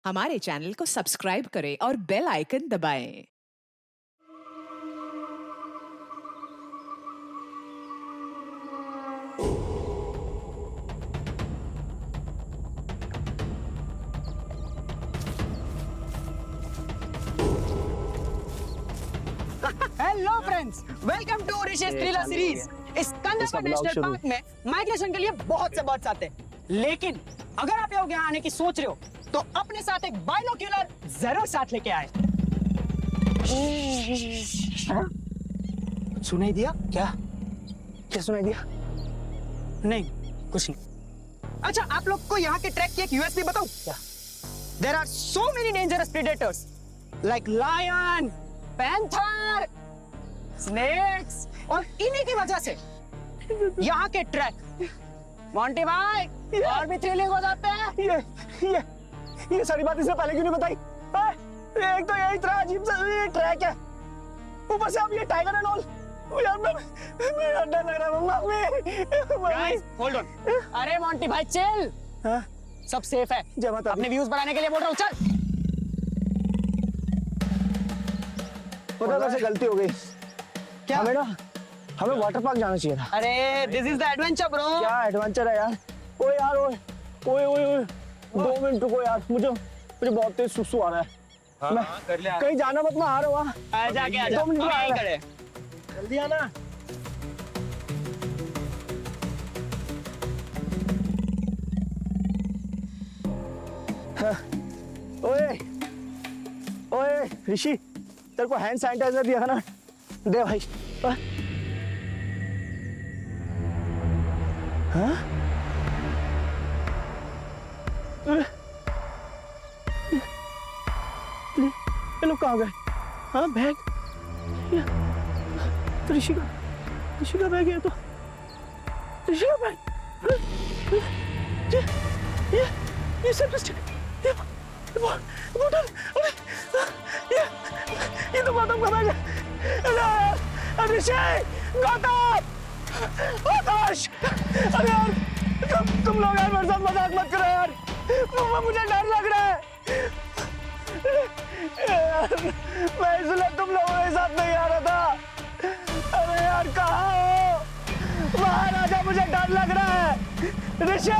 हमारे चैनल को सब्सक्राइब करें और बेल आइकन दबाएं। Hello friends, welcome to Rishi's thriller series. इस कंधार नेशनल पार्क में माइग्रेशन के लिए बहुत से बर्ड्स आते हैं, लेकिन अगर आप यहाँ आने की सोच रहे हो तो अपने साथ एक बाइनोक्यूलर जरूर साथ लेके आए। सुनाई दिया क्या? क्या सुनाई दिया? नहीं, कुछ नहीं। अच्छा, आप लोग को यहाँ के ट्रैक की एक यूएसपी बताऊं क्या? There are so many dangerous predators like lion, panther, snakes, और इन्हीं की वजह से यहाँ के ट्रैक मोंटी भाई और भी थ्रिलिंग हो जाते हैं। ये सारी बात इसने पहले क्यों नहीं बताई? एक तो ये इतना अजीब सा ये ट्रैक है, ऊपर से अब ये टाइगर एंड ऑल। यार मेरा डर लग रहा है मम्मी। Guys hold on. अरे मोंटी भाई चिल, सब सेफ है। अपने व्यूज बढ़ाने के लिए बोल रहा हूँ, चल। पता कैसे गलती हो गई? क्या? हमें वाटर पार्क जाना चाहिए था। अरे this is the adventure bro. क्या एडवेंचर है यार? ओए यार ओए 2 मिनट रुको यार, मुझे बहुत तेज सुसु आ रहा है। मैं कर ले, कहीं जाना मत, मैं आ रहा हूँ। आजा आजा 2 मिनट में आ रहा करे। जल्दी आना। ओए ऋषि, तेरे को हैंड सैनिटाइजर दिया था ना, दे भाई। हाँ? ये लोग कहाँ गए? हाँ बैग, ऋषि का बैग है। तो ऋषि का बैग, ये सब बोतल, ये तो गौतम का बैग है। अरे ऋषि, गौतम, आकाश, अरे यार तुम लोग यार मेरे साथ मजाक मत करो यार, मुझे डर लग रहा है यार, मैं इसलिए तुम लोगों के साथ नहीं आ रहा था। अरे यार कहाँ हो? बाहर आजा, मुझे डर लग रहा है। ऋषि,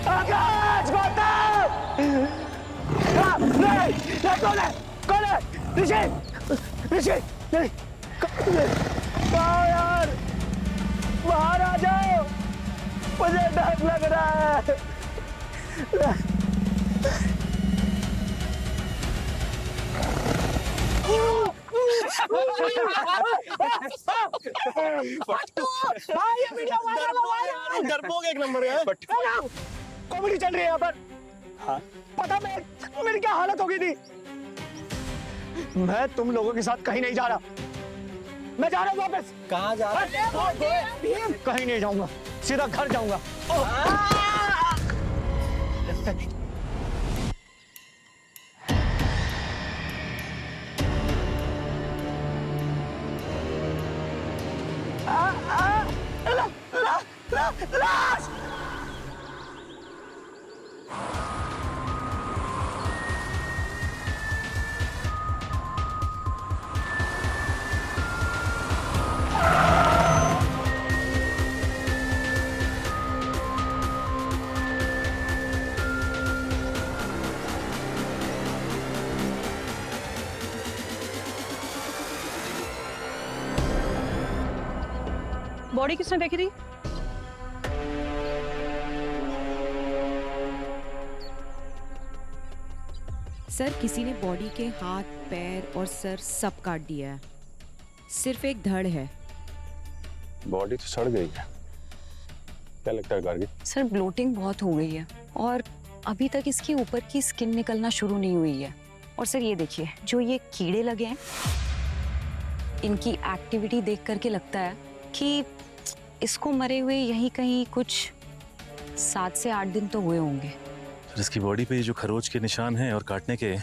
आकाश, गौतम, कौन है? ऋषि, नहीं, कहाँ यार? बाहर आ जाओ, मुझे डर लग रहा है। डरपोक एक नंबर है। कॉमेडी चल रही है यहाँ पर। हाँ? पता मेरी क्या हालत हो गई थी। मैं तुम लोगों के साथ कहीं नहीं जा रहा, मैं जा रहा हूँ वापस। कहाँ जा रहे हैं? कहीं नहीं जाऊंगा, सीधा घर जाऊंगा। लाश! बॉडी किसने देखी थी? सर, किसी ने बॉडी के हाथ, पैर और सर सब काट दिया है, सिर्फ एक धड़ है। बॉडी तो सड़ गई है। क्या लगता है कारगिल? सर ब्लोटिंग बहुत हो गई है और अभी तक इसके ऊपर की स्किन निकलना शुरू नहीं हुई है। और सर ये देखिए, जो ये कीड़े लगे हैं, इनकी एक्टिविटी देख करके लगता है कि इसको मरे हुए यहीं कहीं कुछ 7 से 8 दिन तो हुए होंगे। इसकी बॉडी पे ये जो खरोच के निशान हैं और काटने के,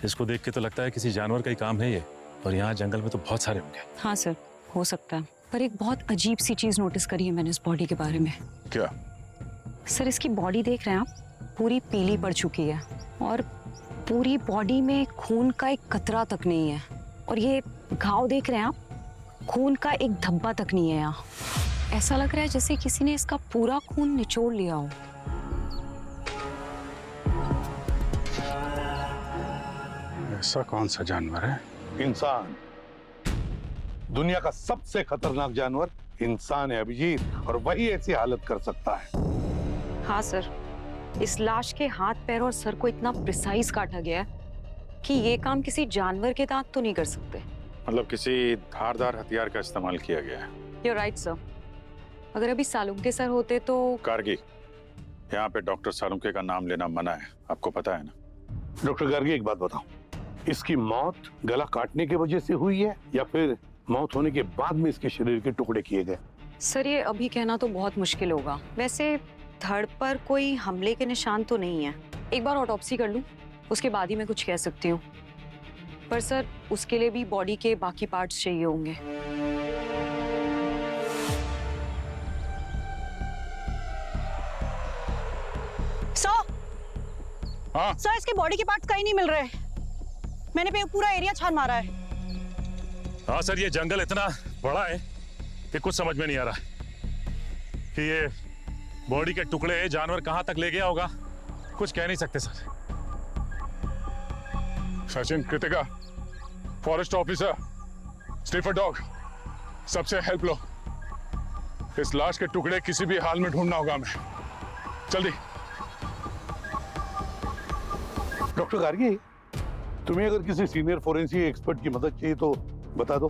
इसको देख के तो लगता है किसी जानवर का ही काम है ये। और यहाँ जंगल में तो बहुत सारे होंगे। हाँ सर, हो सकता है। पर एक बहुत अजीब सी चीज नोटिस करी है मैंने इस बॉडी के बारे में। क्या? सर इसकी बॉडी देख रहे हैं आप, पूरी पीली पड़ चुकी है और पूरी बॉडी में खून का एक कतरा तक नहीं है। और ये घाव देख रहे हैं आप, खून का एक धब्बा तक नहीं है यहाँ। ऐसा लग रहा है जैसे किसी ने इसका पूरा खून निचोड़ लिया हो। ऐसा कौन सा जानवर है? इंसान। दुनिया का सबसे खतरनाक जानवर इंसान है अभिजीत, और वही ऐसी हालत कर सकता है। हाँ सर, इस लाश के हाथ पैर और सर को इतना प्रिसाइज काटा गया है कि ये काम किसी जानवर के दांत तो नहीं कर सकते। मतलब किसी धारदार हथियार का इस्तेमाल किया गया है। You're right, sir. अगर अभी सालुंके सर होते तो। गार्गी, यहाँ पे डॉक्टर सालुंके का नाम लेना मना है, आपको पता है ना? डॉक्टर गार्गी, एक बात बताओ, इसकी मौत गला काटने की वजह से हुई है या फिर मौत होने के बाद में इसके शरीर के टुकड़े किए गए? सर ये अभी कहना तो बहुत मुश्किल होगा। वैसे धड़ पर कोई हमले के निशान तो नहीं है। एक बार ऑटोप्सी कर लूं, उसके बाद ही मैं कुछ कह सकती हूँ। पर सर उसके लिए भी बॉडी के बाकी पार्ट्स चाहिए होंगे। हाँ? सर इसके बॉडी के पार्ट्स कहीं नहीं मिल रहे। मैंने पूरा एरिया छान मारा है। हाँ सर, ये जंगल इतना बड़ा है कि कुछ समझ में नहीं आ रहा कि ये बॉडी के टुकड़े जानवर कहां तक ले गया होगा, कुछ कह नहीं सकते sir. Sachin, Kritika, forest officer, sniffer dog, सबसे हेल्प लो। इस लाश के टुकड़े किसी भी हाल में ढूंढना होगा हमें, जल्दी। डॉक्टर गार्गी, तुम्हें अगर किसी सीनियर फोरेंसिक एक्सपर्ट की मदद चाहिए तो बता दो,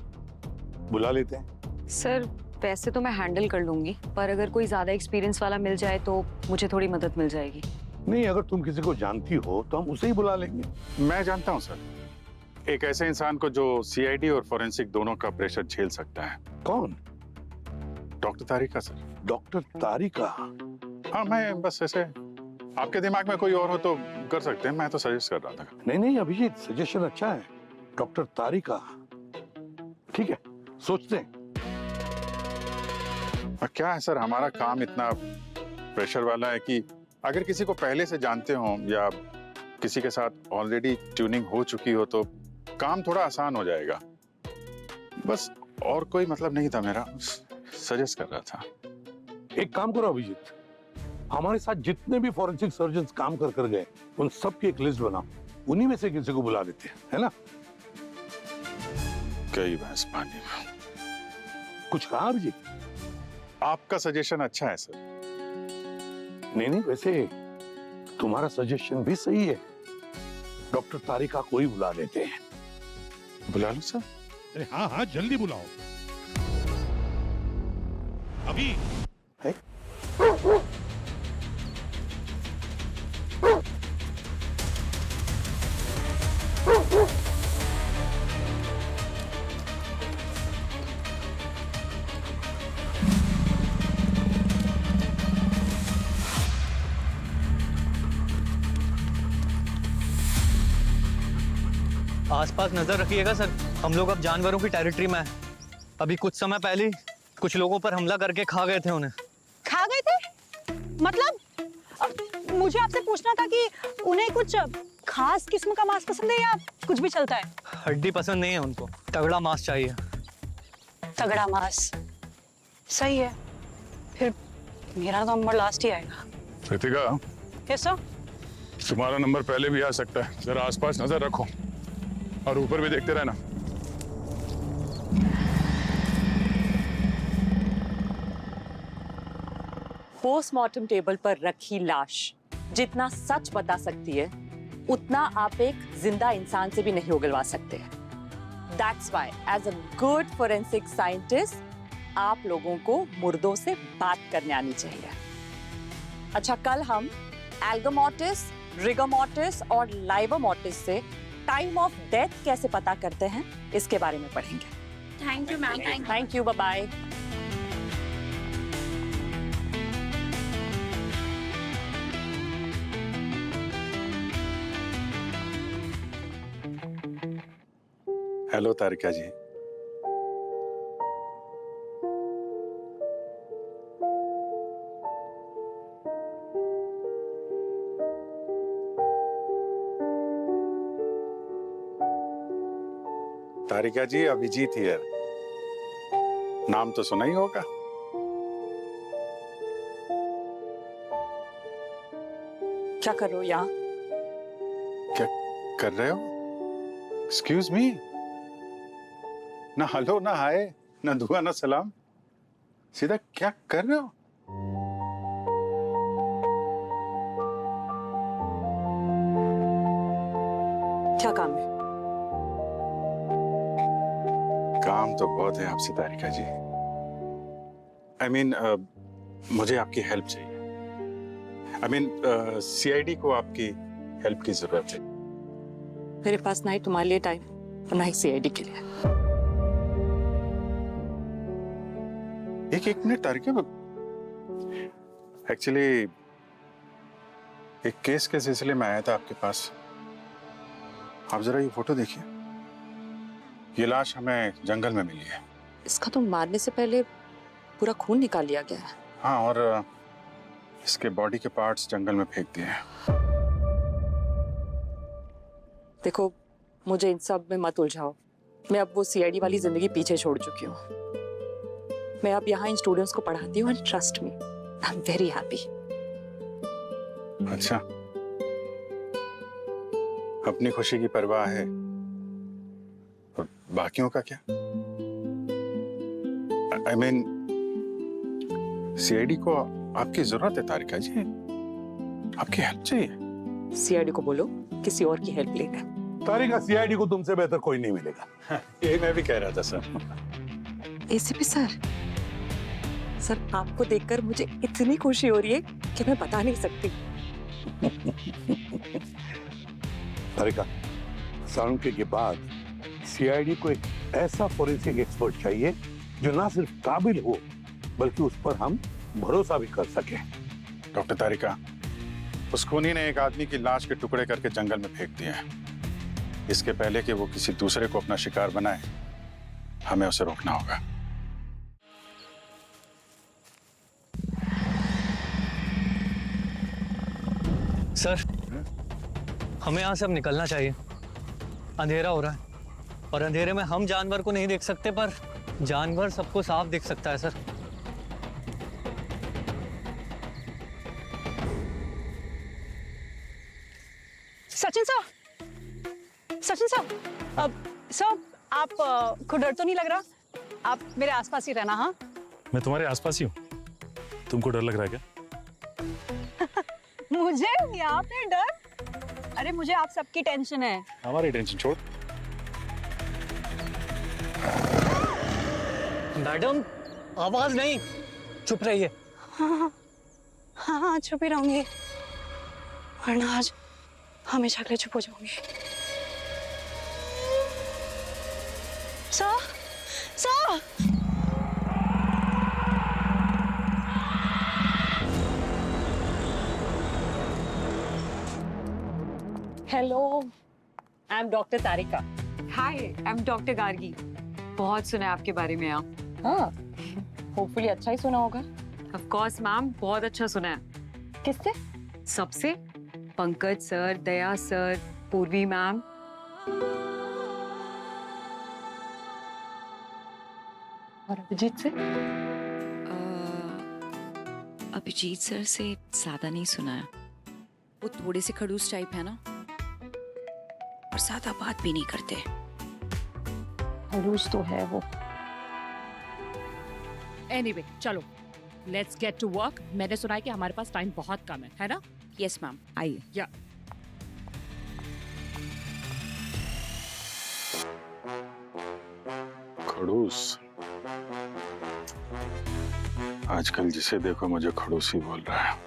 बुला लेते हैं। सर वैसे तो मैं हैंडल कर लूंगी, पर अगर कोई ज्यादा एक्सपीरियंस वाला मिल जाए तो मुझे थोड़ी मदद मिल जाएगी। नहीं, अगर तुम किसी को जानती हो तो हम उसे ही बुला लेंगे। मैं जानता हूं सर, एक ऐसे इंसान को जो सीआईडी और फोरेंसिक दोनों का प्रेशर झेल सकता है। कौन? डॉक्टर तारिका सर। डॉक्टर तारिका? हाँ, मैं बस ऐसे, आपके दिमाग में कोई और हो तो कर सकते हैं, मैं तो सजेस्ट कर रहा था। नहीं नहीं अभिजीत, सजेशन अच्छा है। डॉक्टर तारिका, ठीक है, सोचते हैं। और क्या है सर, हमारा काम इतना प्रेशर वाला है कि अगर किसी को पहले से जानते हो या किसी के साथ ऑलरेडी ट्यूनिंग हो चुकी हो तो काम थोड़ा आसान हो जाएगा। बस और कोई मतलब नहीं था मेरा, सजेस्ट कर रहा था। एक काम करो अभिजीत, हमारे साथ जितने भी फॉरेंसिक सर्जन्स काम कर गए उन सब की एक लिस्ट बनाओ, उन्हीं में से किसी को बुला लेते हैं, है ना? कई भैंस पानी में। कुछ कहा अभिजीत? आपका सजेशन अच्छा है सर। नहीं नहीं, वैसे तुम्हारा सजेशन भी सही है। डॉक्टर तारिका को ही बुला लेते हैं। बुला लो सर। अरे हाँ हाँ, जल्दी बुलाओ अभी। है? आसपास नजर रखिएगा सर, हम लोग अब जानवरों की टेरिटरी में हैं। अभी कुछ समय पहले ही कुछ लोगों पर हमला करके खा गए थे उन्हें। खा गए थे? मतलब मुझे आपसे पूछना था कि उन्हें कुछ खास किस्म का मांस पसंद है या कुछ भी चलता है? हड्डी पसंद नहीं है उनको, तगड़ा मांस चाहिए। तगड़ा मांस, सही है। फिर मेरा नंबर लास्ट ही आएगा। कृतिका, कैसा? तुम्हारा नंबर पहले भी आ सकता है, जरा आसपास नजर रखो और ऊपर भी देखते रहना। पोस्टमार्टम टेबल पर रखी लाश जितना सच बता सकती है उतना आप एक जिंदा इंसान से भी नहीं उगलवा सकते। That's why, as a good forensic scientist, आप लोगों को मुर्दों से बात करने आनी चाहिए। अच्छा, कल हम एल्गोमोर्टिस, रिगोमोर्टिस और लाइवोमोर्टिस से टाइम ऑफ डेथ कैसे पता करते हैं इसके बारे में पढ़ेंगे। Thank you ma'am. Thank you, bye bye. Hello Tarika ji. Tarika ji, Abhijit here. नाम तो सुना ही होगा। क्या कर रहे हो यहाँ? क्या कर रहे हो? Excuse me. ना हेलो, ना हाय, ना दुआ, ना सलाम, सीधा क्या कर रहे हो? क्या काम है? काम तो बहुत है आपसे तारिका जी। I mean, मुझे आपकी हेल्प चाहिए। I mean, CID को आपकी हेल्प की जरूरत है। मेरे पास ना ही तुम्हारे लिए टाइम और ना ही CID के लिए। एक मिनट तारिका, एक्चुअली एक केस के सिलसिले में आया था आपके पास। आप जरा ये फोटो देखिए। ये लाश हमें जंगल में मिली है। इसका तो मारने से पहले पूरा खून निकाल लिया गया है। हाँ, और इसके बॉडी के पार्ट्स जंगल में फेंक दिए हैं। देखो, मुझे इन सब में मत उलझाओ। मैं अब वो CID वाली जिंदगी पीछे छोड़ चुकी हूँ। मैं अब यहाँ इन स्टूडेंट्स को पढ़ाती हूँ, and trust me, I am very happy. अच्छा, अपनी खुशी की परवाह है, और बाकियों का क्या? I mean, CID को आपकी जरूरत है तारिका जी, आपकी हेल्प चाहिए। CID को बोलो किसी और की हेल्प लेगा। तारिका, CID को तुमसे बेहतर कोई नहीं मिलेगा। यही मैं भी कह रहा था सर। ACP सर, आपको देखकर मुझे इतनी खुशी हो रही है कि मैं बता नहीं सकती। तारिका, साळुंखे के बाद CID को एक ऐसा फोरेंसिक एक्सपर्ट चाहिए जो ना सिर्फ काबिल हो बल्कि उस पर हम भरोसा भी कर सके। डॉक्टर तारिका, उस खूनी ने एक आदमी की लाश के टुकड़े करके जंगल में फेंक दिए हैं। इसके पहले कि वो किसी दूसरे को अपना शिकार बनाए, हमें उसे रोकना होगा। सर, हमें यहाँ से अब निकलना चाहिए। अंधेरा हो रहा है और अंधेरे में हम जानवर को नहीं देख सकते, पर जानवर सबको साफ दिख सकता है। Sir, Sachin sir, Sachin sir, sir आप को डर तो नहीं लग रहा? आप मेरे आसपास ही रहना। हाँ, मैं तुम्हारे आसपास ही हूँ। तुमको डर लग रहा है क्या? मुझे यहाँ पे डर? अरे मुझे आप सबकी टेंशन है। हमारी टेंशन छोड़। मैडम, आवाज नहीं, चुप रहिए। हाँ, चुप ही रहूंगी, वरना आज हमेशा के लिए चुप हो जाऊंगी। Sir, sir, hello, I am doctor Tarika. Hi, I am doctor Gargi. बहुत सुना है आपके बारे में आप। हाँ, होपफुली अच्छा ही सुना होगा। ऑफ कोर्स मैम, बहुत अच्छा सुना है। किससे? सबसे, पंकज सर, दया सर, पूर्वी मैम। और अभिजीत से? अभिजीत सर से ज्यादा नहीं सुना है। वो थोड़े से खड़ूस टाइप है ना, और ज्यादा बात भी नहीं करते। खड़ूस तो है वो। Anyway, चलो, लेट्स गेट टू वर्क। मैंने सुना है कि हमारे पास टाइम बहुत कम है ना? यस मैम, आइए। या खड़ूस, आजकल जिसे देखो मुझे खड़ूस ही बोल रहा है।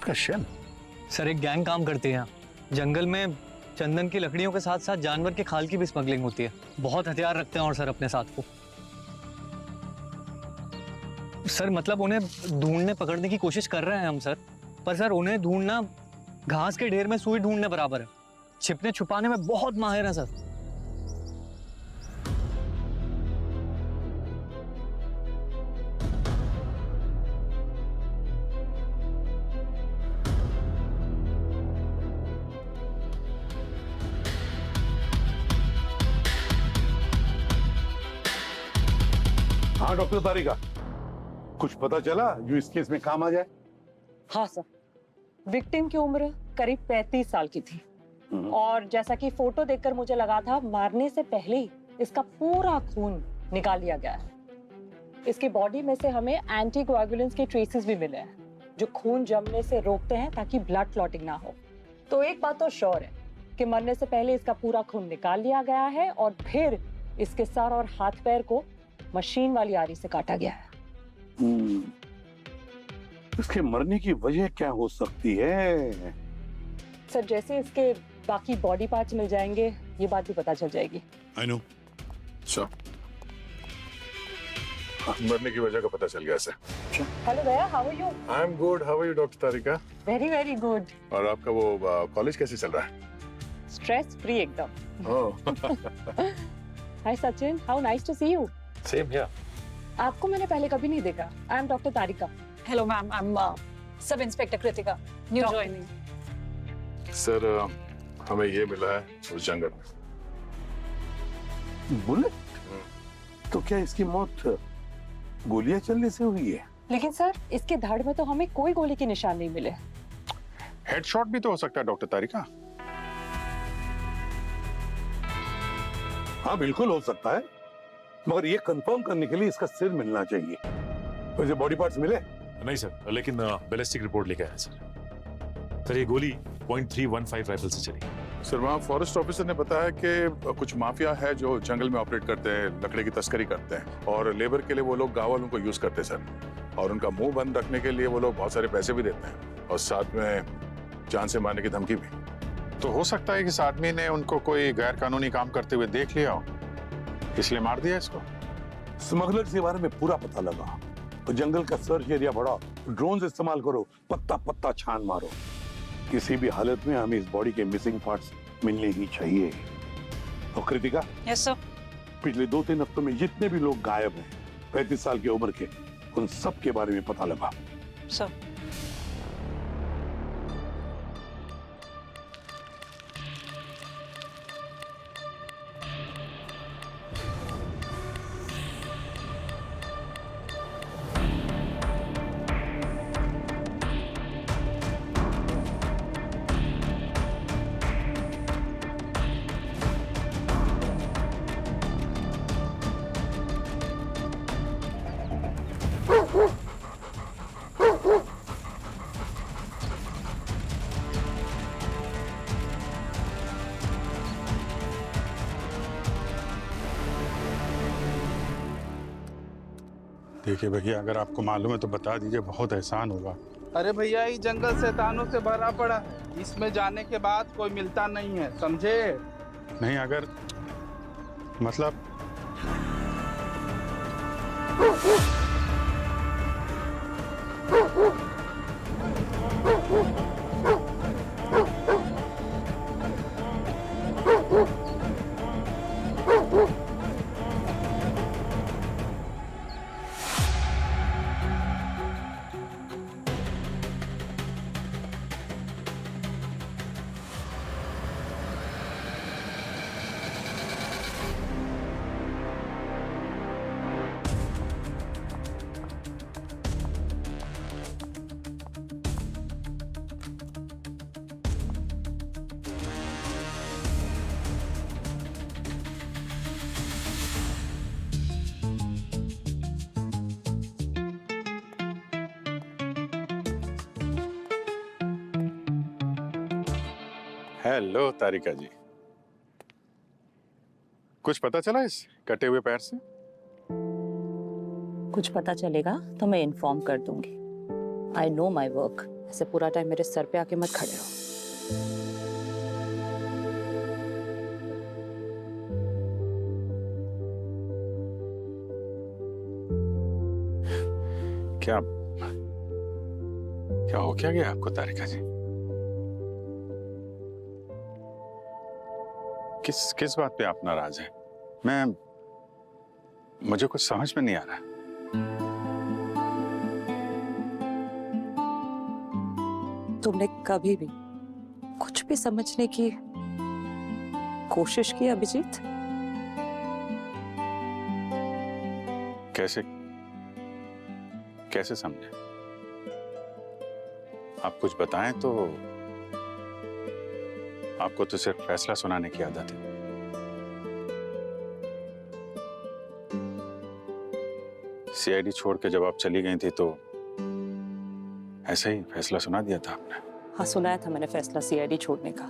डॉक्टर का शेल? सर एक गैंग काम करती है यहाँ। जंगल में चंदन की लकड़ियों के साथ साथ जानवर के खाल की भी स्मगलिंग होती है। बहुत हथियार रखते हैं और सर अपने साथ को। सर मतलब उन्हें ढूंढने पकड़ने की कोशिश कर रहे हैं हम सर, पर सर उन्हें ढूंढना घास के ढेर में सुई ढूंढने बराबर है। छिपने छुपाने में बहुत माहिर है सर। हाँ डॉक्टर तारिका, कुछ पता चला जो इस केस में काम आ जाए? हाँ सर, विक्टिम की उम्र करीब 35 साल की थी और जैसा कि फोटो देखकर मुझे लगा था मारने से पहले ही इसका पूरा खून निकाल लिया गया है। इसकी बॉडी में से हमें एंटीकोएगुलेंट्स के ट्रेसेस भी मिले हैं जो खून जमने से रोकते हैं ताकि ब्लड क्लॉटिंग ना हो। तो एक बात तो श्योर है कि मरने से पहले इसका पूरा खून निकाल लिया गया है और फिर इसके सर और हाथ पैर को मशीन वाली आरी से काटा गया है। इसके मरने की वजह क्या हो सकती है? सर जैसे इसके बाकी बॉडी पार्ट्स मिल जाएंगे ये बात भी पता चल जाएगी। I know. अच्छा, मरने की वजह का पता चल गया सर। हेलो भैया, how are you? I am good, how are you doctor Tarika? Very very good. और आपका वो कॉलेज कैसे चल रहा है? स्ट्रेस फ्री एकदम। Oh, hi Sachin, how nice to see you. Same here. आपको मैंने पहले कभी नहीं देखा। I am doctor Tarika. Hello ma'am, I am sub inspector Kritika, new joining. Sir हमें ये मिला है उस जंगल में। बुलेट? तो क्या इसकी मौत गोलियां चलने से हुई है? लेकिन सर इसके धड़ में तो हमें कोई गोली के निशान नहीं मिले। हेडशॉट भी तो हो सकता है डॉक्टर तारिका। हाँ बिल्कुल हो सकता है, मगर ये कंफर्म करने के लिए इसका सिर मिलना चाहिए। वैसे बॉडी पार्ट्स मिले? नहीं सर, लेकिन बैलिस्टिक रिपोर्ट लेके आया सर ये गोली .315 राइफल से चली। सर वहाँ फॉरेस्ट ऑफिसर ने बताया कि कुछ माफिया है जो जंगल में ऑपरेट करते हैं, लकड़ी की तस्करी करते हैं और लेबर के लिए वो लोग गांव वालों को यूज करते हैं सर। और उनका मुंह बंद रखने के लिए वो लोग बहुत सारे पैसे भी देते हैं और साथ में जान से मारने की धमकी भी। तो हो सकता है कि इस आदमी ने उनको कोई गैर कानूनी काम करते हुए देख लिया हो, इसलिए मार दिया इसको। स्मगलर के बारे में पूरा पता लगा और जंगल का सर्च एरिया बढ़ा, ड्रोन इस्तेमाल करो, पत्ता पत्ता छान मारो। किसी भी हालत में हमें इस बॉडी के मिसिंग पार्ट्स मिलने ही चाहिए। और कृतिका, यस सर। पिछले 2-3 हफ्तों में जितने भी लोग गायब हैं 35 साल की उम्र के, उन सब के बारे में पता लगा। सर देखिए भैया, अगर आपको मालूम है तो बता दीजिए, बहुत एहसान होगा। अरे भैया ये जंगल शैतानों से भरा पड़ा है, इसमें जाने के बाद कोई मिलता नहीं है, समझे? नहीं अगर मतलब हेलो तारिका जी, कुछ पता चला इस कटे हुए पैर से? कुछ पता चलेगा तो मैं इन्फॉर्म कर दूंगी। आई नो माई वर्क ऐसे पूरा टाइम मेरे सर पे आके मत खड़े रहो। क्या क्या हो क्या गया आपको तारिका जी? किस बात पे आप नाराज हैं? मुझे कुछ समझ में नहीं आ रहा। तुमने कभी भी कुछ भी समझने की कोशिश की अभिजीत? कैसे समझे? आप कुछ बताएं तो। आपको तो सिर्फ फैसला सुनाने की आदत है। सीआईडी छोड़ के जब आप चली गई थी तो ऐसे ही फैसला सुना दिया था आपने। हाँ, सुनाया था मैंने फैसला सीआईडी छोड़ने का,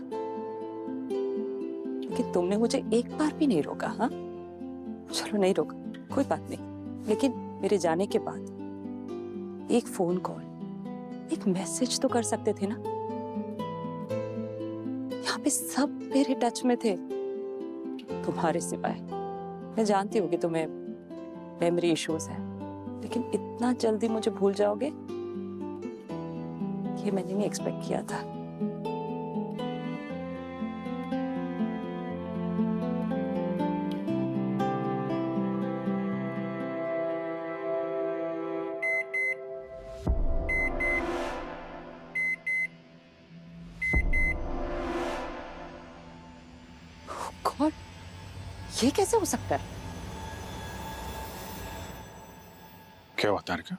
लेकिन तुमने मुझे एक बार भी नहीं रोका। हाँ चलो नहीं रोका, कोई बात नहीं, लेकिन मेरे जाने के बाद एक फोन कॉल, एक मैसेज तो कर सकते थे ना। यहाँ पे सब मेरे टच में थे तुम्हारे सिवाय। मैं जानती हूँ कि तुम्हें मेमोरी इश्यूज है, लेकिन इतना जल्दी मुझे भूल जाओगे ये मैंने नहीं एक्सपेक्ट किया था। गॉड, ये कैसे हो सकता है? क्या हुआ तारिका?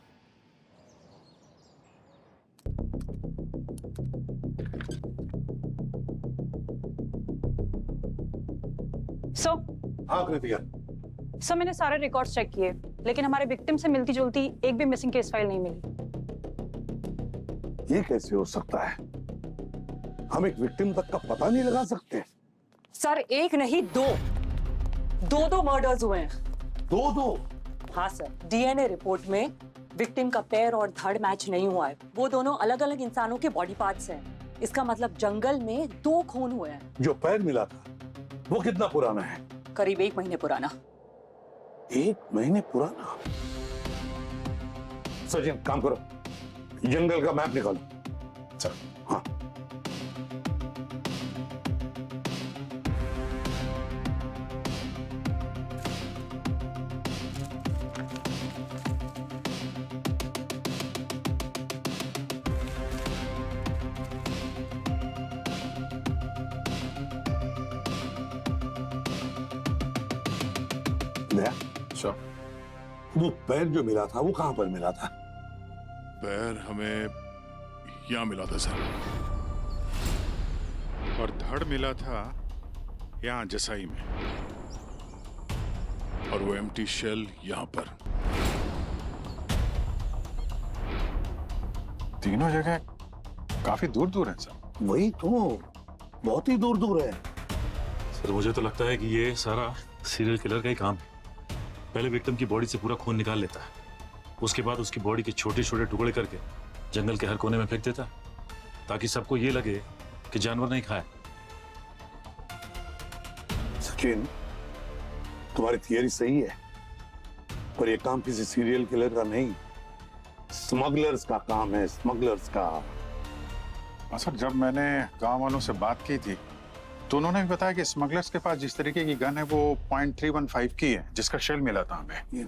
हाँ कृतिका। सर मैंने सारे रिकॉर्ड्स चेक किए, लेकिन हमारे विक्टिम से मिलती जुलती एक भी मिसिंग केस फाइल नहीं मिली। ये कैसे हो सकता है? हम एक विक्टिम तक का पता नहीं लगा सकते? सर एक नहीं दो मर्डर्स हुए हैं। दो? हाँ सर, डीएनए रिपोर्ट में विक्टिम का पैर और धड़ मैच नहीं हुआ है। वो दोनों अलग अलग इंसानों के बॉडी पार्ट्स हैं। इसका मतलब जंगल में 2 खून हुए हैं। जो पैर मिला था वो कितना पुराना है? करीब 1 महीने पुराना। 1 महीने पुराना? सचिन काम करो, जंगल का मैप निकालो। सर। हाँ सर, वो पैर जो मिला था वो कहां पर मिला था? पैर हमें यहाँ मिला था सर। और धड़ मिला था यहाँ जसाई में। और वो एम्प्टी शेल यहाँ पर। तीनों जगह काफी दूर दूर है सर। वही तो, बहुत ही दूर दूर है। सर मुझे तो लगता है कि ये सारा सीरियल किलर का ही काम है। पहले विक्टिम की बॉडी से पूरा खून निकाल लेता है, उसके बाद उसकी बॉडी के छोटे छोटे टुकड़े करके जंगल के हर कोने में फेंक देता, ताकि सबको ये लगे कि जानवर नहीं खाए। सचिन, तुम्हारी थियरी सही है, पर यह काम किसी सीरियल किलर का नहीं, स्मगलर्स का काम है, स्मगलर्स का। सर जब मैंने गांव वालों से बात की थी तो उन्होंने भी बताया कि स्मगलर्स के पास जिस तरीके की गन है वो .315 की है, जिसका शेल मिला था हमें।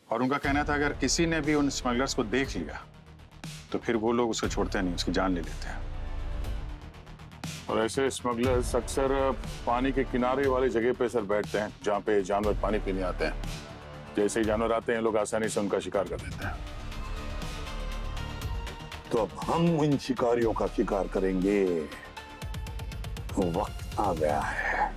और उनका कहना था अगर किसी ने भी उन स्मगलर्स को देख लिया तो फिर वो लोग उसको छोड़ते नहीं, उसकी जान ले लेते हैं। और ऐसे स्मगलर्स अक्सर पानी के किनारे वाली जगह पे सर बैठते हैं, जहाँ पे जानवर पानी पीने आते हैं। जैसे ही जानवर आते हैं लोग आसानी से उनका शिकार कर लेते हैं। तो अब हम इन शिकारियों का शिकार करेंगे। वक्त आ गया है।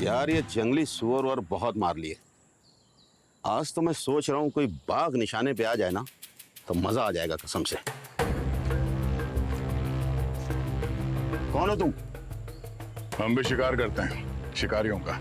यार ये जंगली सुअर और बहुत मार लिए। आज तो मैं सोच रहा हूँ कोई बाघ निशाने पे आ जाए ना तो मजा आ जाएगा कसम से। कौन हो तुम? हम भी शिकार करते हैं, शिकारियों का।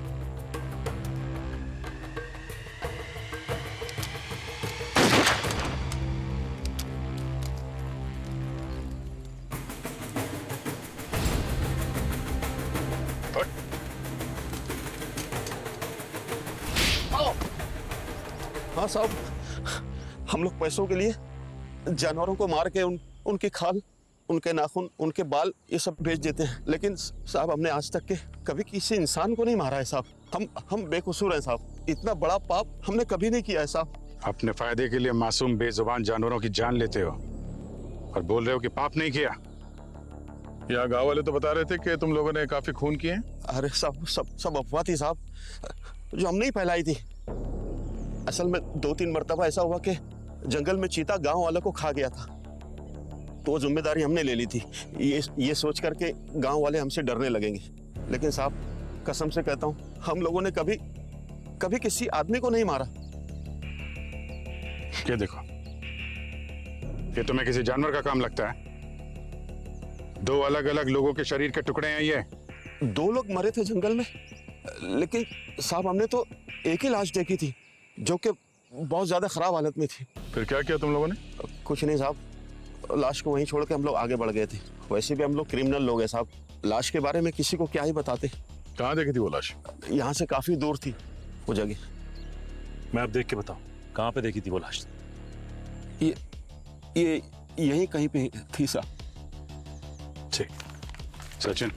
हाँ साहब, हम लोग पैसों के लिए जानवरों को मार के उनकी खाल, उनके नाखून, उनके बाल ये सब बेच देते हैं। लेकिन साहब हमने आज तक के कभी किसी इंसान को नहीं मारा है साहब। हम बेकसूर हैं साहब। इतना बड़ा पाप हमने कभी नहीं किया है साहब। अपने फायदे के लिए मासूम बेजुबान जानवरों की जान लेते हो और बोल रहे हो कि पाप नहीं किया। यहाँ गांव वाले तो बता रहे थे कि तुम लोगों ने काफी खून किए। अरे साहब सब अफवाह थी साहब, जो हमने ही फैलाई थी। असल में 2-3 मरतबा ऐसा हुआ कि जंगल में चीता गांव वालों को खा गया था, तो वो जिम्मेदारी हमने ले ली थी, ये सोच करके गांव वाले हमसे डरने लगेंगे। लेकिन साहब कसम से कहता हूं, हम लोगों ने कभी किसी आदमी को नहीं मारा। ये देखो, ये तुम्हें किसी जानवर का काम लगता है? 2 अलग-अलग लोगों के शरीर के टुकड़े हैं ये। 2 लोग मरे थे जंगल में, लेकिन साहब हमने तो एक ही लाश देखी थी जो कि बहुत ज्यादा खराब हालत में थी। फिर क्या किया तुम लोगों ने? कुछ नहीं साहब, लाश को वहीं छोड़ के हम लोग आगे बढ़ गए थे। वैसे भी हम लोग क्रिमिनल लोग हैं साहब, लाश के बारे में किसी को क्या ही बताते। कहाँ देखी थी वो लाश? यहाँ से काफी दूर थी वो जगह। मैं अब देख के बताऊं कहाँ पे देखी थी वो लाश? ये यहीं कहीं पे थी साहब। ठीक, सचिन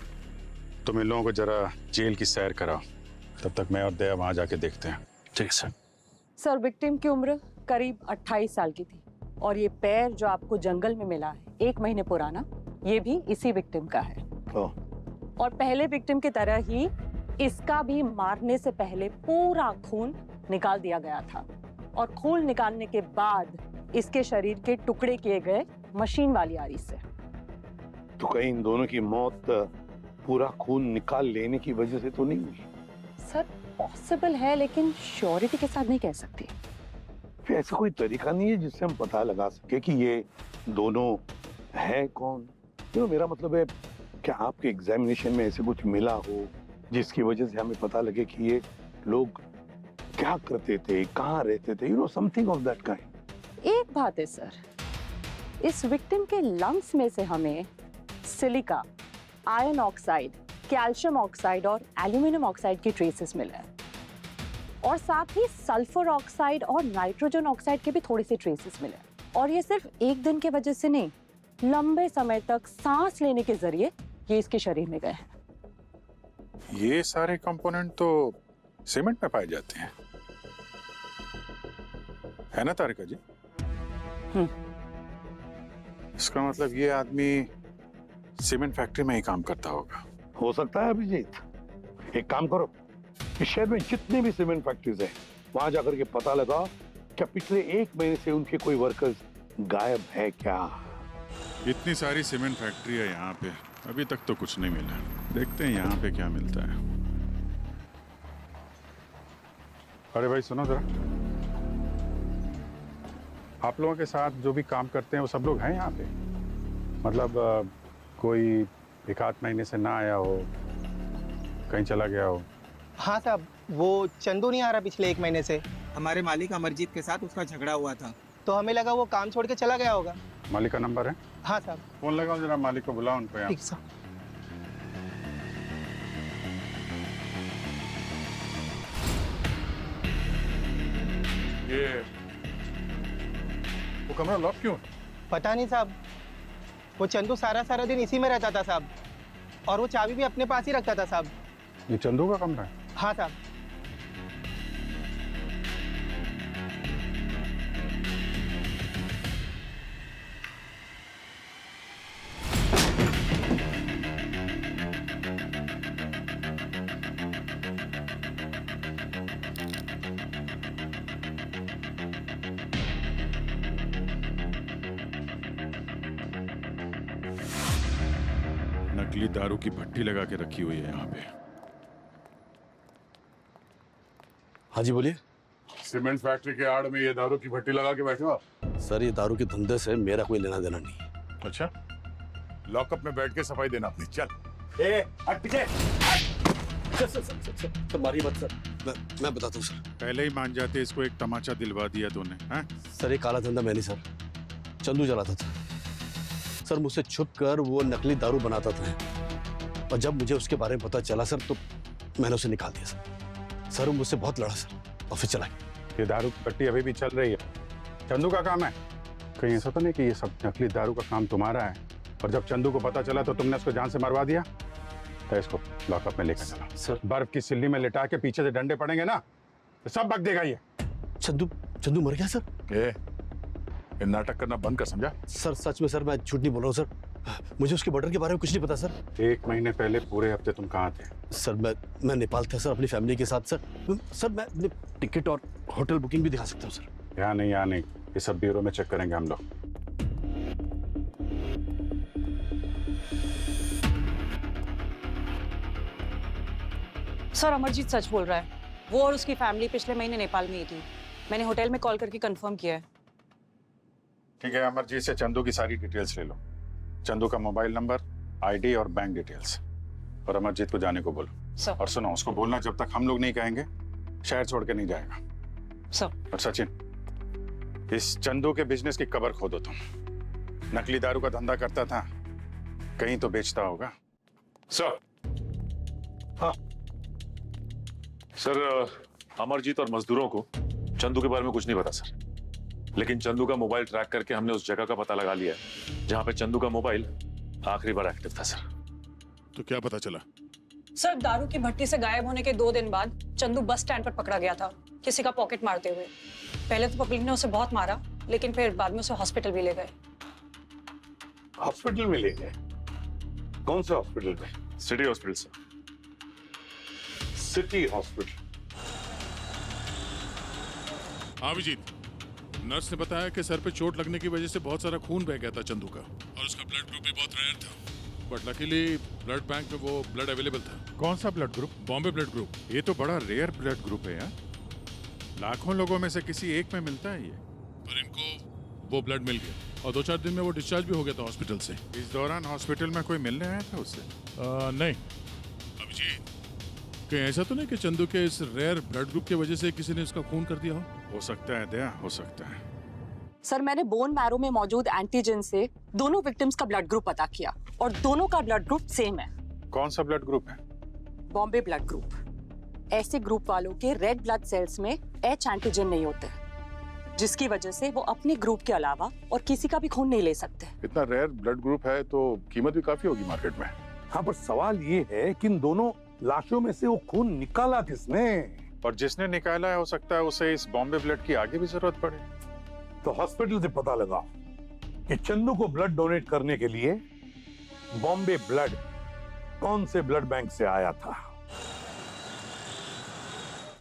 तुम इन लोगों को जरा जेल की सैर कराओ, तब तक मैं और दया वहां जाके देखते हैं। ठीक सर। सर, विक्टिम की उम्र करीब 28 साल की थी और ये पैर जो आपको जंगल में मिला है 1 महीने पुराना, ये भी इसी विक्टिम का है। और पहले विक्टिम की तरह ही इसका भी मारने से पहले पूरा खून निकाल दिया गया था और खून निकालने के बाद इसके शरीर के टुकड़े किए गए मशीन वाली आरी से। तो कहीं इन दोनों की मौत पूरा खून निकाल लेने की वजह से तो नहीं हुई? सर पॉसिबल है, लेकिन श्योरिटी के साथ नहीं कह सकती। फिर ऐसा कोई तरीका नहीं है जिससे हम पता लगा सके कि ये दोनों है कौन? मेरा मतलब है, क्या आपके एग्जामिनेशन में ऐसे कुछ मिला हो जिसकी वजह से हमें पता लगे कि ये लोग क्या करते थे, कहाँ रहते थे, समथिंग ऑफ दैट काइंड। एक बात है सर, इस विक्टिम के लंग्स में से हमें silica, iron oxide, calcium oxide और एल्यूमिनियम ऑक्साइड की ट्रेसेस मिले हैं और साथ ही सल्फर ऑक्साइड और नाइट्रोजन ऑक्साइड के भी थोड़े से ट्रेसेस मिले। और ये सिर्फ एक दिन के वजह से नहीं, लंबे समय तक सांस लेने के जरिए ये इसके शरीर में गए हैं। ये सारे कंपोनेंट तो सीमेंट में पाए जाते हैं, है ना तारिका जी? इसका मतलब ये आदमी सीमेंट फैक्ट्री में ही काम करता होगा। हो सकता है अभिजीत। एक काम करो, इस शहर में जितने भी सीमेंट फैक्ट्रीज हैं वहां जाकर के पता लगा क्या पिछले 1 महीने से उनके कोई वर्कर्स गायब है क्या। इतनी सारी सीमेंट फैक्ट्री है यहाँ पे, अभी तक तो कुछ नहीं मिला। देखते हैं यहाँ पे क्या मिलता है। अरे भाई सुनो जरा, आप लोगों के साथ जो भी काम करते हैं वो सब लोग हैं यहाँ पे? मतलब कोई 1-8 महीने से ना आया हो, कहीं चला गया हो? हाँ साहब, वो चंदू नहीं आ रहा पिछले 1 महीने से। हमारे मालिक अमरजीत के साथ उसका झगड़ा हुआ था, तो हमें लगा वो काम छोड़ के चला गया होगा। मालिक का नंबर है? हाँ साहब। फोन लगाओ जरा, मालिक को बुलाओ उनको यहाँ। ठीक साहब। ये वो कमरा लॉक क्यों? पता नहीं साहब, वो चंदू सारा दिन इसी में रहता था साहब, और वो चाबी भी अपने पास ही रखता था साहब। ये चंदू का कमरा है? हाँ साहब। नकली दारू की भट्टी लगा के रखी हुई है यहाँ पे। हाँ जी बोलिए। सीमेंट फैक्ट्री के आड़ में ये दारू की भट्टी लगा के बैठे हो आप? सर ये दारू के धंधे से मेरा कोई लेना देना नहीं। अच्छा, लॉकअप में बैठ के सफाई देना अपनी। चल ए हट पीछे। सर मारिए मत सर। मैं बताता हूँ सर। पहले ही मान जाते, इसको एक तमाचा दिलवा दिया तूने। हैं? सर ये काला धंधा मैं नहीं सर, चंदू चलाता था। सर मुझसे छुप कर वो नकली दारू बनाता था, और जब मुझे उसके बारे में पता चला सर तो मैंने उसे निकाल दिया सर। सर वो मुझसे बहुत लड़ा सर, और फिर चला गया। ये दारू की पट्टी अभी भी चल रही है, चंदू का काम है। कहीं ऐसा तो नहीं कि ये सब नकली दारू का काम तुम्हारा है, और जब चंदू को पता चला तो तुमने उसको जान से मरवा दिया? तो इसको लॉकअप में लेकर चलो सर। बर्फ की सिल्ली में लिटा के पीछे से डंडे पड़ेंगे ना तो सब बक देगा ये। चंदू मर गया सर? ये नाटक करना बंद कर, समझा? सर सच में सर मैं झूठ नहीं बोल रहा हूँ सर, मुझे उसके मर्डर के बारे में कुछ नहीं पता सर। 1 महीने पहले पूरे हफ्ते तुम कहाँ थे? सर मैं नेपाल था सर अपनी फैमिली के साथ सर। सर मैं अपने टिकट और होटल बुकिंग भी दिखा सकता हूँ सर। यहाँ नहीं, ये सब ब्यूरो में चेक करेंगे हम लोग। सर अमरजीत सच बोल रहा है, वो और उसकी फैमिली पिछले महीने नेपाल में ही थी। मैंने होटल में कॉल करके कंफर्म किया है। ठीक है, अमरजीत से चंदू की सारी डिटेल्स ले लो, चंदू का मोबाइल नंबर, आईडी और बैंक डिटेल्स, और अमरजीत को जाने को बोलो। सर। और सुनो, उसको बोलना जब तक हम लोग नहीं कहेंगे शहर छोड़ के नहीं जाएगा। सर। और सचिन, इस चंदू के बिजनेस की कबर खोदो तुम। नकली दारू का धंधा करता था, कहीं तो बेचता होगा। सर। हाँ सर, अमरजीत और मजदूरों को चंदू के बारे में कुछ नहीं पता सर, लेकिन चंदू का मोबाइल ट्रैक करके हमने उस जगह का पता लगा लिया है जहां पे चंदू का मोबाइल आखिरी बार एक्टिव था सर। तो क्या पता चला? सर दारू की भट्टी से गायब होने के 2 दिन बाद चंदू बस स्टैंड पर पकड़ा गया था, किसी का पॉकेट मारते हुए। पहले तो पब्लिक ने उसे बहुत मारा, लेकिन फिर बाद में उसे हॉस्पिटल भी ले गए। हॉस्पिटल में ले गए? कौन से हॉस्पिटल में? City hospital sir. City hospital. Abhijit, nurse ने बताया कि सर पे चोट लगने की वजह से बहुत सारा खून बह गया था चंदू का, और उसका ब्लड ग्रुप भी बहुत रेयर था, बट लकीली ब्लड बैंक में वो ब्लड अवेलेबल था। कौन सा blood group? Bombay blood group. ये तो बड़ा रेयर ब्लड ग्रुप है यार, लाखों लोगों में से किसी एक में मिलता है ये। पर इनको वो ब्लड मिल गया, और 2-4 दिन में वो डिस्चार्ज भी हो गया था हॉस्पिटल से। इस दौरान हॉस्पिटल में कोई मिलने आया था उससे? नहीं। अभिजीत, कहीं ऐसा तो नहीं कि चंदू के इस रेयर ब्लड ग्रुप की वजह से किसी ने इसका खून कर दिया हो सकता है दया, हो सकता है। सर, मैंने बोन मैरो में मौजूद एंटीजन से दोनों विक्टिम्स का ब्लड ग्रुप पता किया, और दोनों का ब्लड ग्रुप सेम है। कौन सा ब्लड ग्रुप है? Bombay blood group. ऐसे ग्रुप वालों के रेड ब्लड सेल्स में H एंटीजन नहीं होते, जिसकी वजह से वो अपने ग्रुप के अलावा और किसी का भी खून नहीं ले सकते। इतना रेयर ब्लड ग्रुप है तो कीमत भी काफी होगी मार्केट में। हाँ, पर सवाल ये है कि इन दोनों लाशों में से वो खून निकाला किसने? और जिसने निकाला है हो सकता है उसे इस बॉम्बे ब्लड की आगे भी जरूरत पड़े। तो हॉस्पिटल से पता लगा कि चंदू को ब्लड डोनेट करने के लिए बॉम्बे ब्लड कौन से ब्लड बैंक से आया था?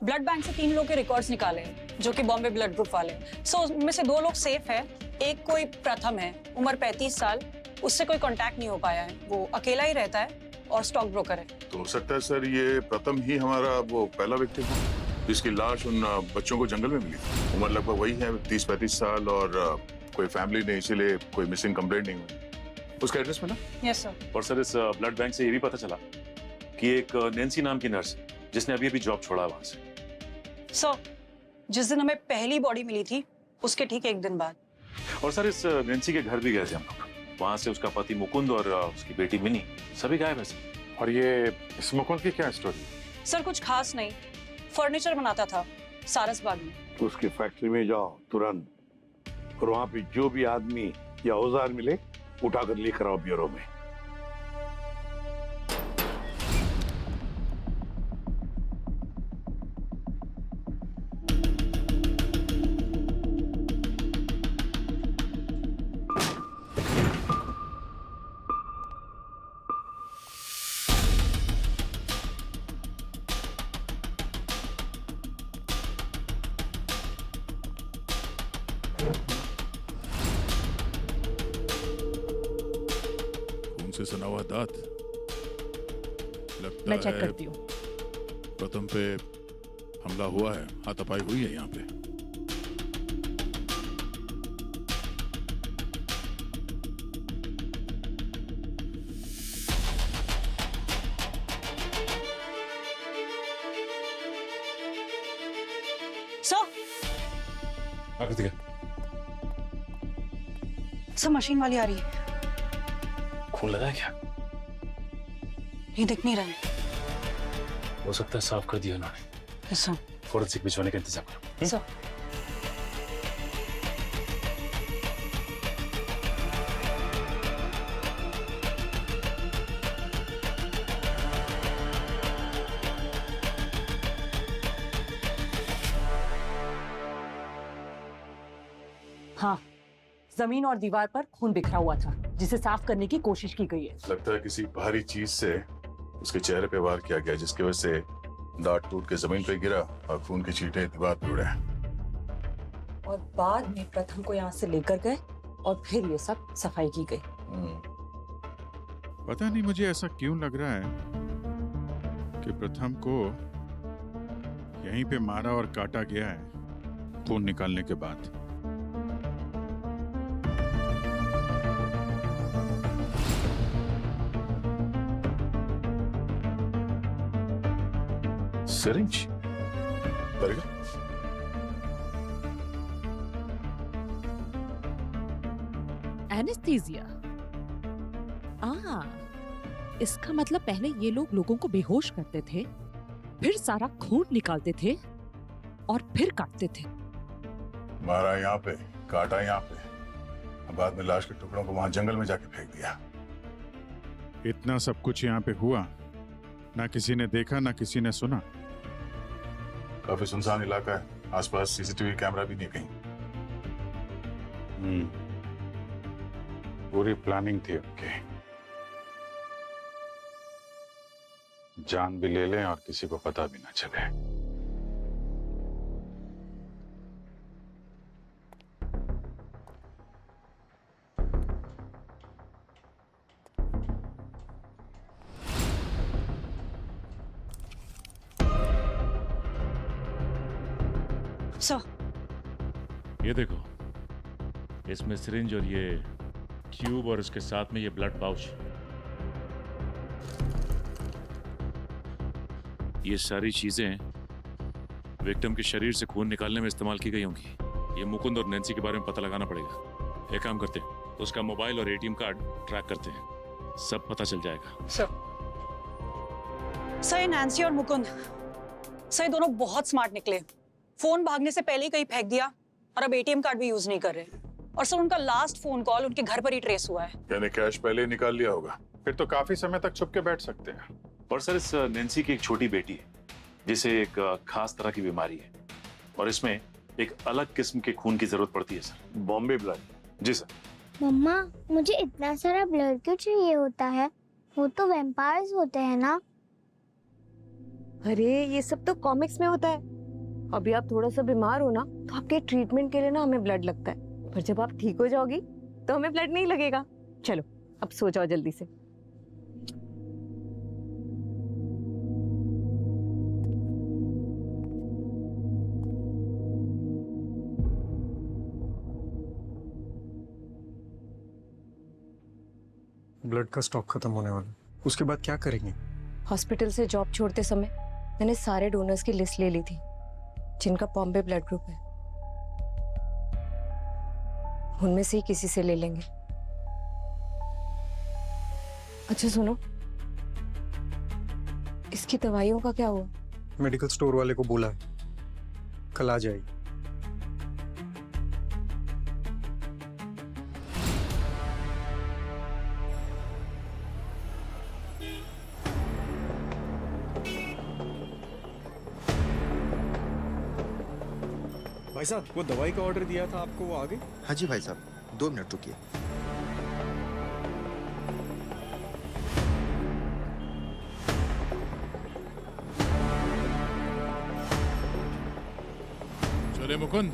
ब्लड बैंक से 3 लोगों के रिकॉर्ड्स निकाले जो कि बॉम्बे ब्लड ग्रुप वाले। सो उनमें से 2 लोग सेफ है, एक कोई प्रथम है, उम्र 35 साल, उससे कोई कांटेक्ट नहीं हो पाया है, वो अकेला ही रहता है और स्टॉक ब्रोकर है। तो हो सकता है सर ये प्रथम ही हमारा वो पहला व्यक्ति है जिसकी लाश उन बच्चों को जंगल में मिली। उम्र लगभग वही है, 30-35 साल, और कोई फैमिली ने इसीलिए कोई मिसिंग कंप्लेंट नहीं हुई। उसका एड्रेस मिला? Yes sir. और सर इस ब्लड बैंक से ये भी पता चला कि एक नैन्सी नाम की नर्स जिसने अभी जॉब छोड़ा वहां से। सर, जिस दिन हमें पहली बॉडी मिली थी उसके ठीक 1 दिन बाद। और सर इस नैन्सी के घर भी गए थे हम लोग, वहां से उसका पति मुकुंद और उसकी बेटी मिनी सभी गायब है। और ये इस मुकुंद की क्या स्टोरी? सर कुछ खास नहीं, फर्नीचर बनाता था सारसबाग में। उसकी फैक्ट्री में जाओ तुरंत, और वहां पे जो भी आदमी या औजार मिले उठाकर लेकर आओ ब्यूरो में। से सना हुआ दांत लगता मैं चेक है करती हूँ। प्रथम पे हमला हुआ है, हाथापाई हुई है यहाँ पे। सर मशीन वाली आ रही है। खून लगा है क्या? ये दिख नहीं रहा है। हो सकता है साफ कर दिया उन्होंने। सर फोरेंसिक भिजवाने का इंतजाम करो। सर हाँ, जमीन और दीवार पर खून बिखरा हुआ था जिसे साफ करने की कोशिश की गई है। लगता है किसी भारी चीज से उसके चेहरे पे वार किया गया, जिसकी वजह से दांत टूट के जमीन पे गिरा और खून की छींटे दीवार पे उड़े। और बाद में प्रथम को यहाँ से लेकर गए और फिर ये सब सफाई की गई। पता नहीं मुझे ऐसा क्यों लग रहा है कि प्रथम को यहीं पे मारा और काटा गया है खून निकालने के बाद। Syringe anaesthesia. इसका मतलब पहले ये लोग लोगों को बेहोश करते थे, फिर सारा खून निकालते थे और फिर काटते थे। मारा यहाँ पे, काटा यहाँ पे, बाद में लाश के टुकड़ों को वहां जंगल में जाके फेंक दिया। इतना सब कुछ यहाँ पे हुआ, ना किसी ने देखा ना किसी ने सुना। काफी सुनसान इलाका है, आसपास सीसीटीवी कैमरा भी नहीं कहीं। पूरी प्लानिंग थी उनकी, जान भी ले लें और किसी को पता भी ना चले। ये देखो, इसमें सिरिंज और ये ट्यूब और इसके साथ में ये ब्लड पाउच। ये सारी चीजें विक्टिम के शरीर से खून निकालने में इस्तेमाल की गई होंगी। ये मुकुंद और नैन्सी के बारे में पता लगाना पड़ेगा। एक काम करते हैं, उसका मोबाइल और एटीएम कार्ड ट्रैक करते हैं, सब पता चल जाएगा। सर ये नैन्सी और मुकुंद, सर ये दोनों बहुत स्मार्ट निकले। फोन भागने से पहले ही कहीं फेंक दिया और अब एटीएम कार्ड भी यूज नहीं कर रहे। और सर उनका लास्ट फोन कॉल उनके घर पर ही ट्रेस हुआ है। यानी कैश पहले ही निकाल लिया होगा। फिर तो काफी समय तक छुप के बैठ सकते हैं। और सर इस नैन्सी की एक छोटी बेटी है जिसे एक खास तरह की बीमारी है और इसमें एक अलग किस्म के खून की जरूरत पड़ती है सर, बॉम्बे ब्लड। जी सर। मम्मा, मुझे इतना सारा ब्लड क्यों चाहिए होता है? वो तो वैम्पायर्स होते हैं ना। अरे ये सब तो कॉमिक्स में होता है। अभी आप थोड़ा सा बीमार हो ना तो आपके ट्रीटमेंट के लिए ना हमें ब्लड लगता है, पर जब आप ठीक हो जाओगी तो हमें ब्लड नहीं लगेगा। चलो अब सो जाओ जल्दी से। ब्लड का स्टॉक खत्म होने वाला, उसके बाद क्या करेंगे? हॉस्पिटल से जॉब छोड़ते समय मैंने सारे डोनर्स की लिस्ट ले ली थी जिनका बॉम्बे ब्लड ग्रुप है। उनमें से ही किसी से ले लेंगे। अच्छा सुनो, इसकी दवाइयों का क्या हुआ? मेडिकल स्टोर वाले को बोला है, कल आ जाएगी। भाई साहब, वो दवाई का ऑर्डर दिया था आपको, वो आ गई? हाँ जी भाई साहब, 2 मिनट रुकिए। चले मुकुंद,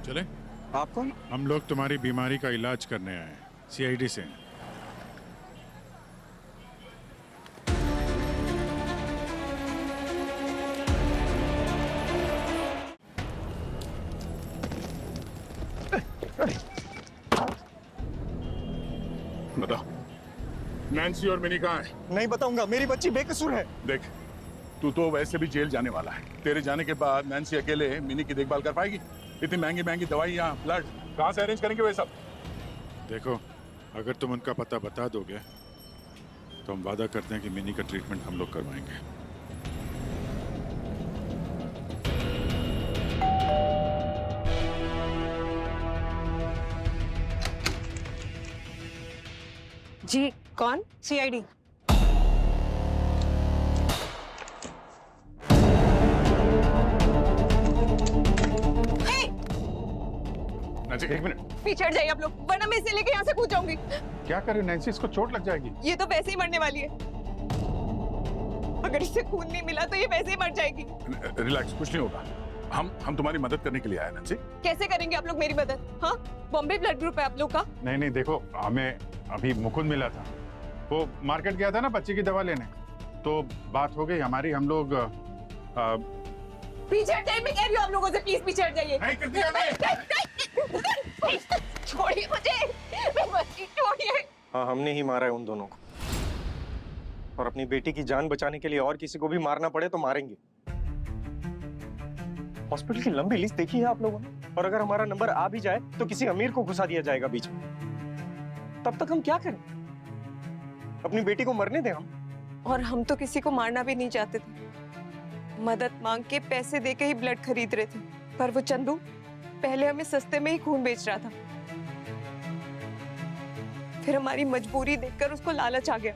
चले। आप कौन? हम लोग तुम्हारी बीमारी का इलाज करने आए हैं, सीआईडी से। बताओ, नैन्सी और मिनी कहाँ है? नहीं बताऊंगा, मेरी बच्ची बेकसूर है। देख, तू तो वैसे भी जेल जाने वाला है। तेरे जाने के बाद नैन्सी अकेले मिनी की देखभाल कर पाएगी? इतनी महंगी महंगी दवाइयाँ, ब्लड कहाँ से अरेंज करेंगे वे सब? देखो, अगर तुम उनका पता बता दोगे तो हम वादा करते हैं कि मिनी का ट्रीटमेंट हम लोग करवाएंगे। जी कौन? सीआईडी। नैन्सी, एक मिनट। पीछे हट जाइए आप लोग, वरना मैं इसे लेके यहाँ से कूद जाऊंगी। क्या कर रहे हो नैन्सी? इसको चोट लग जाएगी। ये तो वैसे ही मरने वाली है। अगर इसे खून नहीं मिला तो ये वैसे ही मर जाएगी। रिलैक्स, कुछ नहीं होगा। हम तुम्हारी मदद करने के लिए आए नैन्सी। कैसे करेंगे आप लोग मेरी मदद? हाँ, बॉम्बे ब्लड ग्रुप है आप लोग का। नहीं नहीं, देखो, हमें अभी मुकुंद मिला था, वो मार्केट गया था ना बच्चे की दवा लेने, तो बात हो गई हमारी। हम लोग पीछे हट जाइए, मैं कह रही हूँ आप लोगों से, प्लीज पीछे हट जाइए। छोड़िए मुझे, मैं बच्ची, छोड़िए। हाँ, हमने ही मारा है उन दोनों को, और अपनी बेटी की जान बचाने के लिए और किसी को भी मारना पड़े तो मारेंगे। हॉस्पिटल की लंबी लिस्ट देखी है आप लोगों ने, और अगर हमारा नंबर आ भी जाए तो किसी अमीर को घुसा दिया जाएगा बीच में। तब तक हम क्या करें? अपनी बेटी को मरने दें हम। और हम तो किसी को मारना भी नहीं चाहते थे, मदद मांग के पैसे दे के ही ब्लड खरीद रहे थे, पर वो चंदू पहले हमें सस्ते में ही खून बेच रहा था। फिर हमारी मजबूरी देखकर उसको लालच आ गया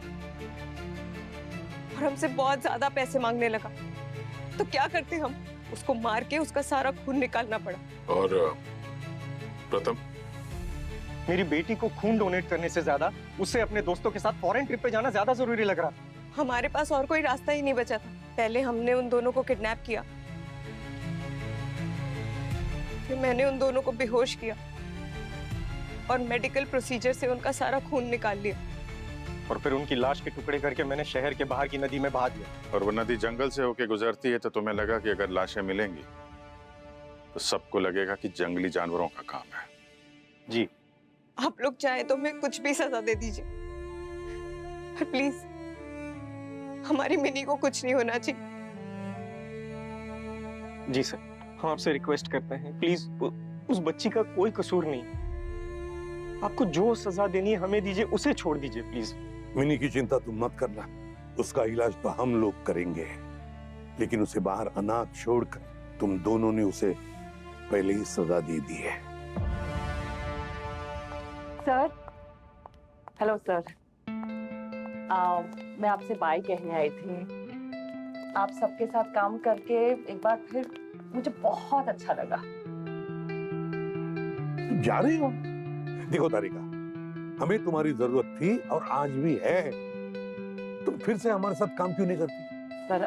और हमसे बहुत ज्यादा पैसे मांगने लगा। तो क्या करते हम? उसको मार के उसका सारा खून निकालना पड़ा। और प्रथम, मेरी बेटी को खून डोनेट करने से ज्यादा उसे अपने दोस्तों के साथ फॉरेन ट्रिप पे जाना ज्यादा जरूरी लग रहा था। हमारे पास और कोई रास्ता ही नहीं बचा था। पहले हमने उन दोनों को किडनैप किया, फिर मैंने उन दोनों को बेहोश किया और मेडिकल प्रोसीजर से उनका सारा खून निकाल लिया। और फिर उनकी लाश के टुकड़े करके मैंने शहर के बाहर की नदी में बहा दिया। और वो नदी जंगल से होके गुजरती है, तो तुम्हें लगा कि अगर लाशें मिलेंगी तो सबको लगेगा कि जंगली जानवरों का काम है। जी, आप लोग चाहे तो मैं कुछ भी सजा दे दीजिए, पर प्लीज हमारी मिनी को कुछ नहीं होना चाहिए। जी सर, हम आपसे रिक्वेस्ट करते हैं, प्लीज उस बच्ची का कोई कसूर नहीं। आपको जो सजा देनी है हमें दीजिए, उसे छोड़ दीजिए प्लीज। मिनी की चिंता तुम मत करना, उसका इलाज तो हम लोग करेंगे, लेकिन उसे बाहर अनाथ छोड़कर तुम दोनों ने उसे पहले ही सजा दे दी है। सर, हेलो सर, मैं आपसे बाय कहने आई थी। आप सबके साथ काम करके एक बार फिर मुझे बहुत अच्छा लगा। तुम जा रही हो? देखो तारिका, हमें तुम्हारी जरूरत थी और आज भी है। तुम फिर से हमारे साथ काम क्यों नहीं करती? Sir,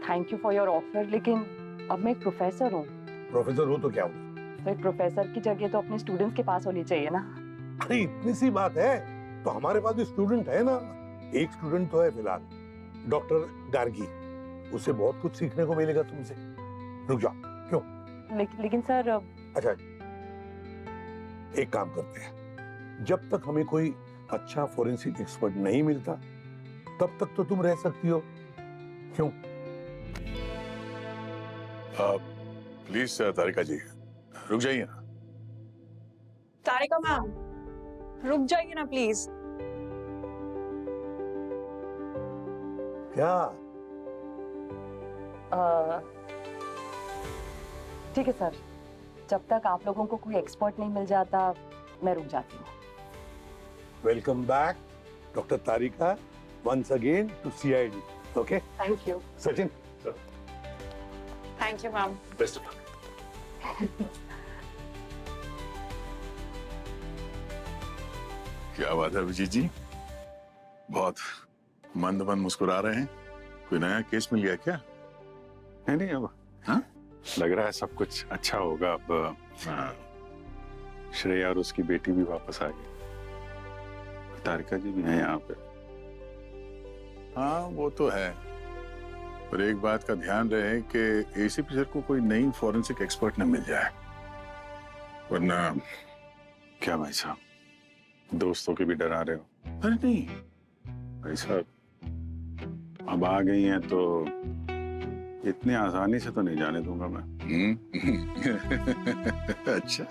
thank you for your offer, लेकिन अब मैं एक प्रोफेसर हूँ। प्रोफेसर हो तो क्या हुआ? तो एक प्रोफेसर की जगह तो अपने स्टूडेंट्स के पास होनी चाहिए ना। अरे इतनी सी बात है, तो हमारे पास भी स्टूडेंट है ना। एक स्टूडेंट तो है फिलहाल, डॉक्टर गार्गी। उसे बहुत कुछ सीखने को मिलेगा तुमसे। रुक जाओ। क्यों? लेकिन सर, अच्छा, एक काम करते हैं, जब तक हमें कोई अच्छा फोरेंसिक एक्सपर्ट नहीं मिलता तब तक तो तुम रह सकती हो। क्यों? प्लीज तारिका जी, रुक जाइए ना। तारिका मैम, रुक जाइए ना प्लीज। क्या? ठीक है सर, जब तक आप लोगों को कोई एक्सपर्ट नहीं मिल जाता मैं रुक जाती हूँ। Welcome back doctor Tarika, once again to CID. Okay? Thank you. Sachin. Thank you ma'am. Best of luck. क्या बात है अभिजीत जी, बहुत मंद मंद मुस्कुरा रहे हैं। कोई नया केस मिल गया क्या? नहीं नहीं, अब हाँ लग रहा है सब कुछ अच्छा होगा। अब श्रेया और उसकी बेटी भी वापस आ गई, तारिका जी भी हैं यहाँ पे। हाँ वो तो है, पर एक बात का ध्यान रहे कि एसीपी सर को कोई नई फॉरेंसिक एक्सपर्ट न मिल जाए, वरना क्या भाई साहब, दोस्तों के भी डरा रहे हो? अरे नहीं भाई साहब, अब आ गई हैं तो इतनी आसानी से तो नहीं जाने दूंगा मैं। अच्छा।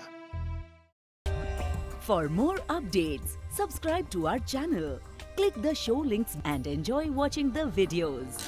For more updates, subscribe to our channel, click the show links and enjoy watching the videos.